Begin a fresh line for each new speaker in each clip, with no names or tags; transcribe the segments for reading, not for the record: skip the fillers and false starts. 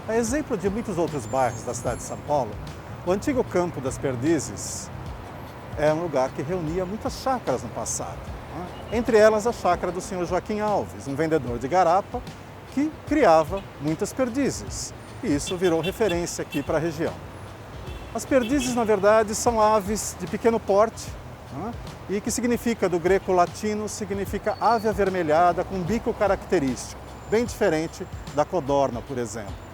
A exemplo de muitos outros bairros da cidade de São Paulo, o antigo Campo das Perdizes é um lugar que reunia muitas chácaras no passado, né? Entre elas a chácara do senhor Joaquim Alves, um vendedor de garapa que criava muitas perdizes. E isso virou referência aqui para a região. As perdizes, na verdade, são aves de pequeno porte, né? E que significa, do greco-latino, significa ave avermelhada com bico característico, bem diferente da codorna, por exemplo.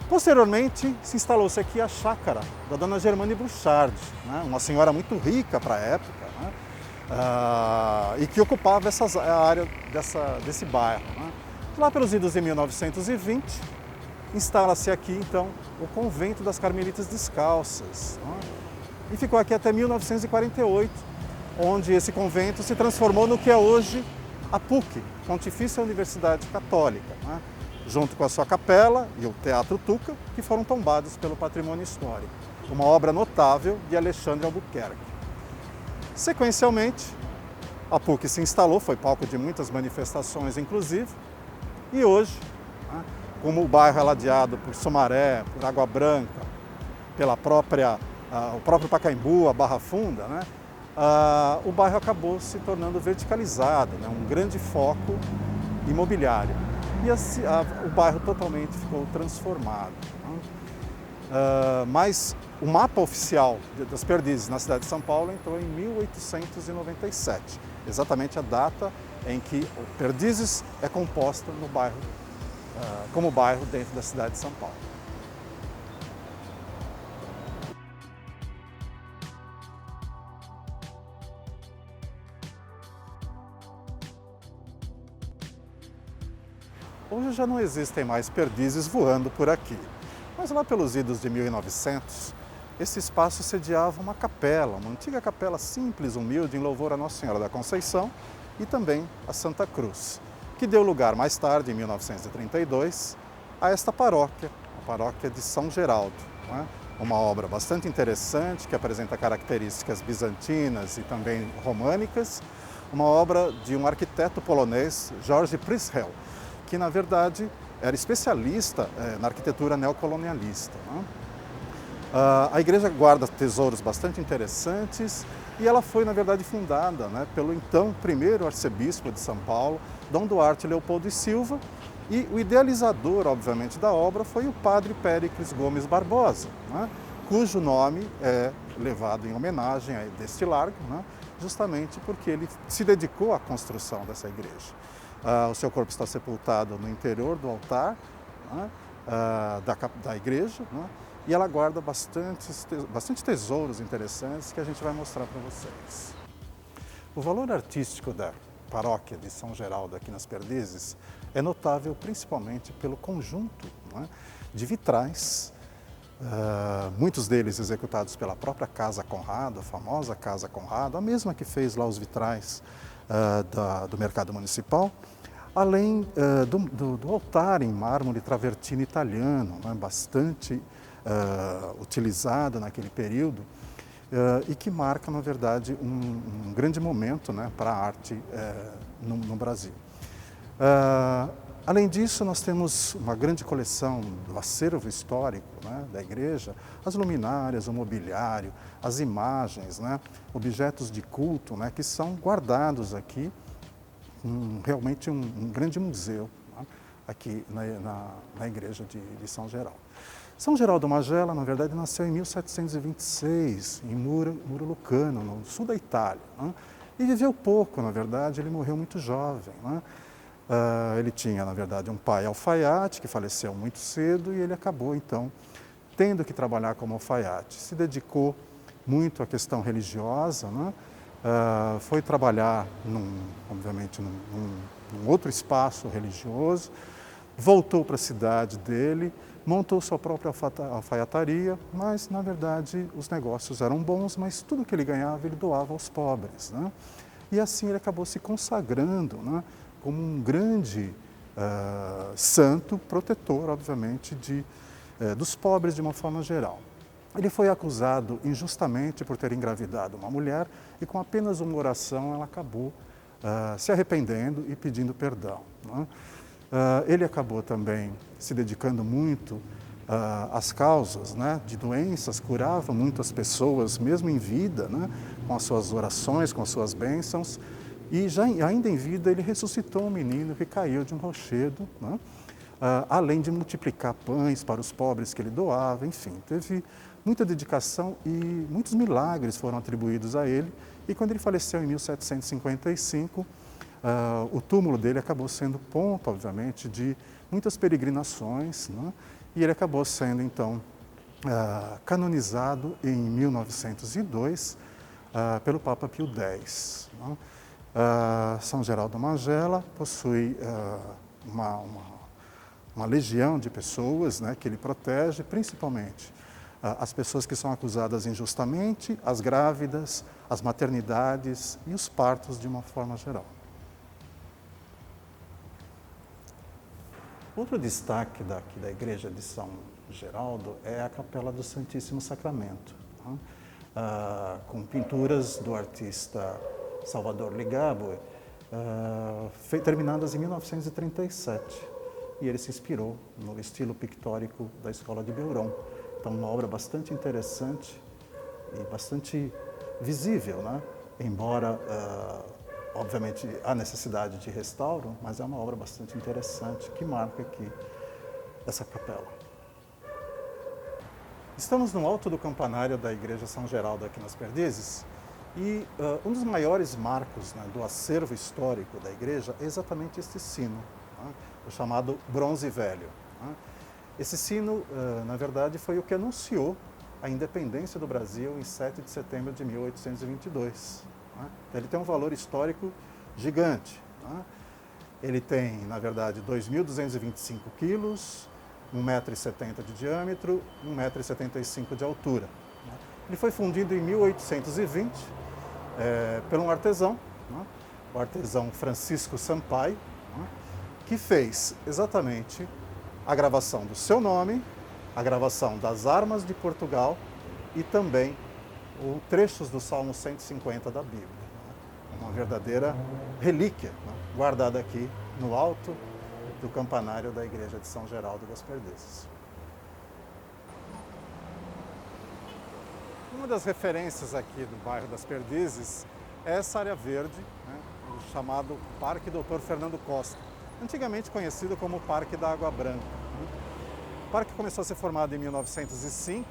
Posteriormente, se instalou-se aqui a chácara da dona Germane Bouchard, né? Uma senhora muito rica para a época, né? E que ocupava a área desse bairro, né? Lá pelos idos de 1920, instala-se aqui, então, o Convento das Carmelitas Descalças, né? E ficou aqui até 1948, onde esse convento se transformou no que é hoje a PUC, Pontifícia Universidade Católica, né? Junto com a sua capela e o Teatro Tuca, que foram tombados pelo patrimônio histórico. Uma obra notável de Alexandre Albuquerque. Sequencialmente, a PUC se instalou, foi palco de muitas manifestações, inclusive, e hoje, né, como o bairro é ladeado por Sumaré, por Água Branca, pela o próprio Pacaembu, a Barra Funda, né, o bairro acabou se tornando verticalizado, né, um grande foco imobiliário. E o bairro totalmente ficou transformado, né? Mas o mapa oficial das perdizes na cidade de São Paulo entrou em 1897, exatamente a data em que Perdizes é composta no bairro, como bairro dentro da cidade de São Paulo. Hoje já não existem mais perdizes voando por aqui, mas lá pelos idos de 1900, esse espaço sediava uma capela, uma antiga capela simples, humilde, em louvor a Nossa Senhora da Conceição e também a Santa Cruz, que deu lugar mais tarde, em 1932, a esta paróquia, a paróquia de São Geraldo, né? Uma obra bastante interessante, que apresenta características bizantinas e também românicas, uma obra de um arquiteto polonês, Georg Prischel, que na verdade era especialista na arquitetura neocolonialista, né? A igreja guarda tesouros bastante interessantes e ela foi, na verdade, fundada, né, pelo então primeiro arcebispo de São Paulo, Dom Duarte Leopoldo e Silva, e o idealizador, obviamente, da obra foi o padre Péricles Gomes Barbosa, né, cujo nome é levado em homenagem a deste largo, né, justamente porque ele se dedicou à construção dessa igreja. O seu corpo está sepultado no interior do altar, né, da igreja, né, e ela guarda bastante tesouros interessantes que a gente vai mostrar para vocês. O valor artístico da paróquia de São Geraldo aqui nas Perdizes é notável principalmente pelo conjunto, né, de vitrais, muitos deles executados pela própria Casa Conrado, a famosa Casa Conrado, a mesma que fez lá os vitrais do Mercado Municipal, além do altar em mármore travertino italiano, né, bastante utilizado naquele período e que marca, na verdade, um grande momento, né, para a arte no Brasil. Além disso, nós temos uma grande coleção do acervo histórico, né, da igreja, as luminárias, o mobiliário, as imagens, né, objetos de culto, né, que são guardados aqui, realmente um grande museu, né, aqui na igreja de São Geraldo. São Geraldo Magela, na verdade, nasceu em 1726, em Muro Lucano, no sul da Itália, né, e viveu pouco, na verdade, ele morreu muito jovem, né. Ele tinha, na verdade, um pai alfaiate, que faleceu muito cedo, e ele acabou, então, tendo que trabalhar como alfaiate. Se dedicou muito à questão religiosa, né? Foi trabalhar, obviamente, num outro espaço religioso, voltou para a cidade dele, montou sua própria alfaiataria, mas, na verdade, os negócios eram bons, mas tudo que ele ganhava ele doava aos pobres, né? E assim ele acabou se consagrando, né, como um grande santo protetor, obviamente, dos pobres de uma forma geral. Ele foi acusado injustamente por ter engravidado uma mulher e com apenas uma oração ela acabou se arrependendo e pedindo perdão, né? Ele acabou também se dedicando muito às causas, né, de doenças, curava muitas pessoas, mesmo em vida, né, com as suas orações, com as suas bênçãos. E ainda em vida ele ressuscitou um menino que caiu de um rochedo, né, além de multiplicar pães para os pobres que ele doava, enfim, teve muita dedicação e muitos milagres foram atribuídos a ele. E quando ele faleceu em 1755, o túmulo dele acabou sendo ponto, obviamente, de muitas peregrinações, né? E ele acabou sendo, então, canonizado em 1902 pelo Papa Pio X. Né? São Geraldo Magela possui uma legião de pessoas, né, que ele protege, principalmente as pessoas que são acusadas injustamente, as grávidas, as maternidades e os partos de uma forma geral. Outro destaque daqui da Igreja de São Geraldo é a Capela do Santíssimo Sacramento, né? Com pinturas do artista Salvador Ligabue, terminadas em 1937. E ele se inspirou no estilo pictórico da Escola de Beuron. Então, uma obra bastante interessante e bastante visível, né? Embora, obviamente, há necessidade de restauro, mas é uma obra bastante interessante que marca aqui essa capela. Estamos no alto do campanário da Igreja São Geraldo, aqui nas Perdizes, e um dos maiores marcos, né, do acervo histórico da igreja é exatamente este sino, né, o chamado Bronze Velho. Né. Esse sino, na verdade, foi o que anunciou a independência do Brasil em 7 de setembro de 1822. Né. Ele tem um valor histórico gigante. Né. Ele tem, na verdade, 2.225 quilos, 1,70 m de diâmetro, 1,75 m de altura. Ele foi fundido em 1820 por um artesão, né, o artesão Francisco Sampaio, né, que fez exatamente a gravação do seu nome, a gravação das armas de Portugal e também trechos do Salmo 150 da Bíblia. Né, uma verdadeira relíquia, né, guardada aqui no alto do campanário da Igreja de São Geraldo das Perdizes. Uma das referências aqui do bairro das Perdizes é essa área verde, né, o chamado Parque Dr. Fernando Costa, antigamente conhecido como Parque da Água Branca. Né. O parque começou a ser formado em 1905,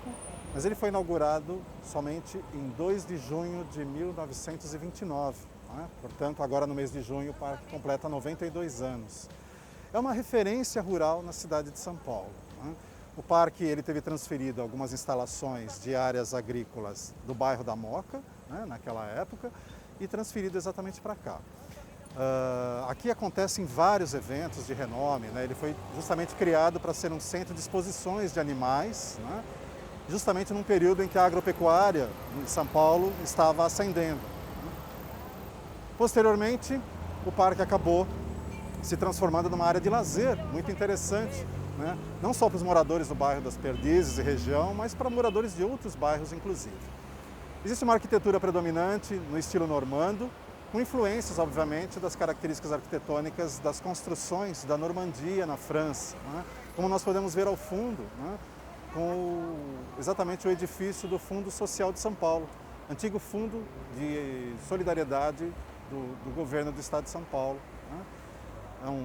mas ele foi inaugurado somente em 2 de junho de 1929. Né. Portanto, agora no mês de junho o parque completa 92 anos. É uma referência rural na cidade de São Paulo. Né. O parque ele teve transferido algumas instalações de áreas agrícolas do bairro da Moca, né, naquela época, e transferido exatamente para cá. Aqui acontecem vários eventos de renome, né, ele foi justamente criado para ser um centro de exposições de animais, né, justamente num período em que a agropecuária em São Paulo estava ascendendo. Posteriormente, o parque acabou se transformando numa área de lazer muito interessante, né? Não só para os moradores do bairro das Perdizes e região, mas para moradores de outros bairros, inclusive. Existe uma arquitetura predominante no estilo normando, com influências, obviamente, das características arquitetônicas das construções da Normandia, na França, né? Como nós podemos ver ao fundo, né? Com exatamente o edifício do Fundo Social de São Paulo, antigo fundo de solidariedade do governo do estado de São Paulo. Né?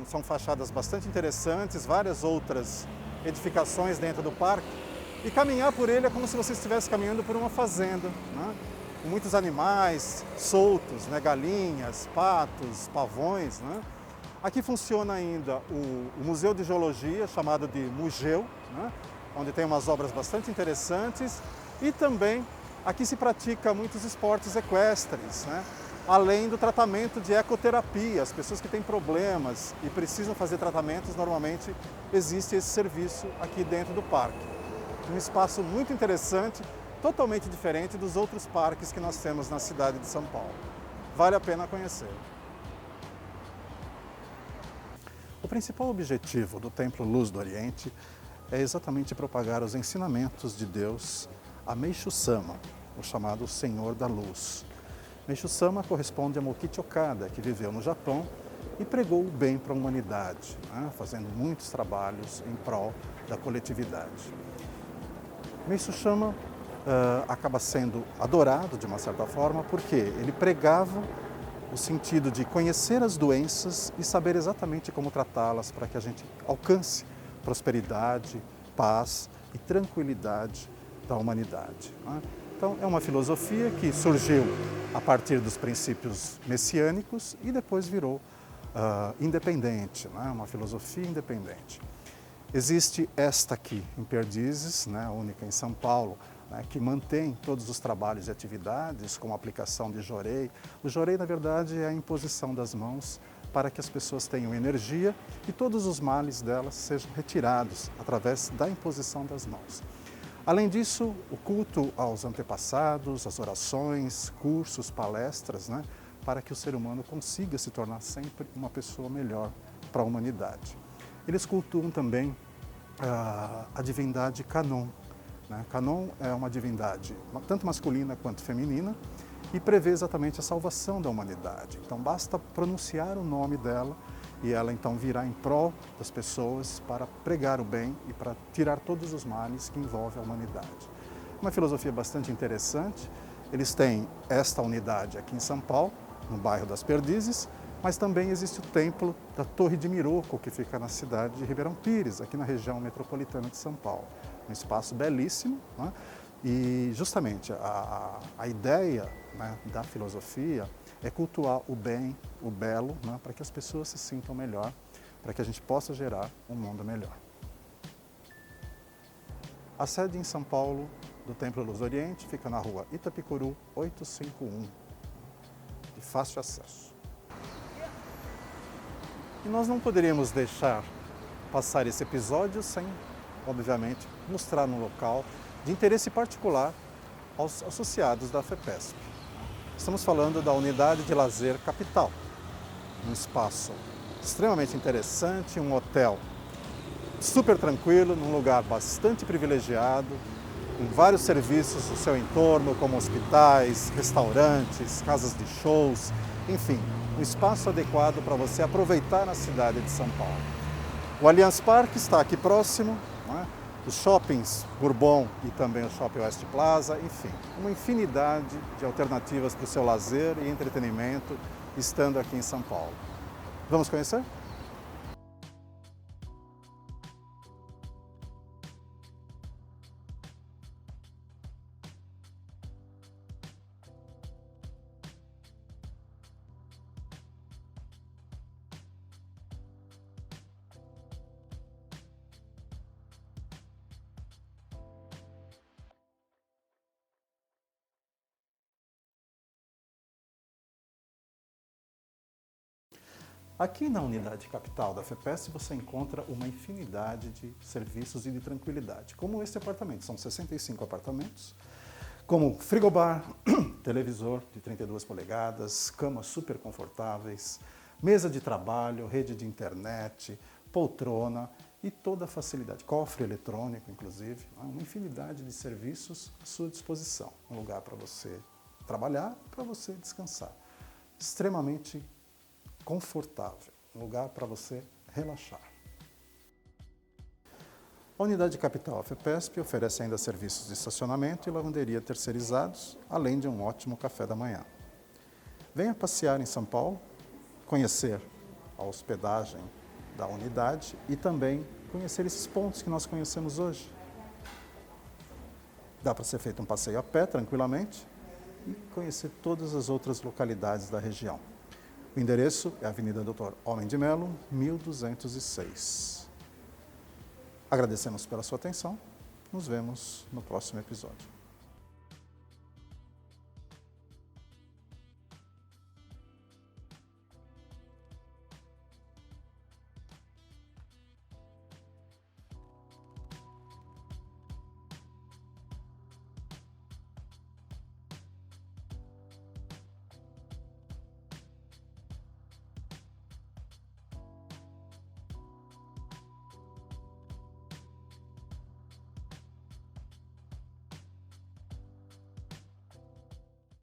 São fachadas bastante interessantes, várias outras edificações dentro do parque. E caminhar por ele é como se você estivesse caminhando por uma fazenda, né? Com muitos animais soltos, né? Galinhas, patos, pavões. Né? Aqui funciona ainda o Museu de Geologia, chamado de Mugeu, né? Onde tem umas obras bastante interessantes. E também aqui se pratica muitos esportes equestres, né? Além do tratamento de ecoterapia. As pessoas que têm problemas e precisam fazer tratamentos, normalmente existe esse serviço aqui dentro do parque. Um espaço muito interessante, totalmente diferente dos outros parques que nós temos na cidade de São Paulo. Vale a pena conhecer. O principal objetivo do Templo Luz do Oriente é exatamente propagar os ensinamentos de Deus a Meishu Sama, o chamado Senhor da Luz. Meishu Sama corresponde a Mokichi Okada, que viveu no Japão e pregou o bem para a humanidade, né? Fazendo muitos trabalhos em prol da coletividade. Meixo Sama acaba sendo adorado de uma certa forma porque ele pregava o sentido de conhecer as doenças e saber exatamente como tratá-las para que a gente alcance prosperidade, paz e tranquilidade da humanidade, né? Então, é uma filosofia que surgiu a partir dos princípios messiânicos e depois virou independente, né? Uma filosofia independente. Existe esta aqui em Perdizes, né? Única em São Paulo, né? Que mantém todos os trabalhos e atividades, como a aplicação de jorei. O jorei, na verdade, é a imposição das mãos para que as pessoas tenham energia e todos os males delas sejam retirados através da imposição das mãos. Além disso, o culto aos antepassados, as orações, cursos, palestras, né, para que o ser humano consiga se tornar sempre uma pessoa melhor para a humanidade. Eles cultuam também a divindade Kanon, né? Kanon é uma divindade tanto masculina quanto feminina e prevê exatamente a salvação da humanidade. Então basta pronunciar o nome dela e ela então virá em prol das pessoas para pregar o bem e para tirar todos os males que envolvem a humanidade. Uma filosofia bastante interessante. Eles têm esta unidade aqui em São Paulo, no bairro das Perdizes, mas também existe o templo da Torre de Miroco, que fica na cidade de Ribeirão Pires, aqui na região metropolitana de São Paulo. Um espaço belíssimo, né? E justamente a ideia, né, da filosofia é cultuar o bem, o belo, né, para que as pessoas se sintam melhor, para que a gente possa gerar um mundo melhor. A sede em São Paulo do Templo Luz Oriente fica na rua Itapicuru 851, de fácil acesso. E nós não poderíamos deixar passar esse episódio sem, obviamente, mostrar um local de interesse particular aos associados da FEPESP. Estamos falando da Unidade de Lazer Capital, um espaço extremamente interessante, um hotel super tranquilo, num lugar bastante privilegiado, com vários serviços no seu entorno, como hospitais, restaurantes, casas de shows, enfim, um espaço adequado para você aproveitar na cidade de São Paulo. O Allianz Parque está aqui próximo, né? Os shoppings Bourbon e também o Shopping West Plaza, enfim, uma infinidade de alternativas para o seu lazer e entretenimento estando aqui em São Paulo. Vamos conhecer? Aqui na unidade capital da FEPESP você encontra uma infinidade de serviços e de tranquilidade, como este apartamento. São 65 apartamentos, como frigobar, televisor de 32 polegadas, camas super confortáveis, mesa de trabalho, rede de internet, poltrona e toda a facilidade, cofre eletrônico inclusive, uma infinidade de serviços à sua disposição. Um lugar para você trabalhar, para você descansar. Extremamente confortável, um lugar para você relaxar. A unidade capital FEPESP oferece ainda serviços de estacionamento e lavanderia terceirizados, além de um ótimo café da manhã. Venha passear em São Paulo, conhecer a hospedagem da unidade e também conhecer esses pontos que nós conhecemos hoje. Dá para ser feito um passeio a pé tranquilamente e conhecer todas as outras localidades da região. O endereço é a Avenida Dr. Homem de Melo, 1206. Agradecemos pela sua atenção. Nos vemos no próximo episódio.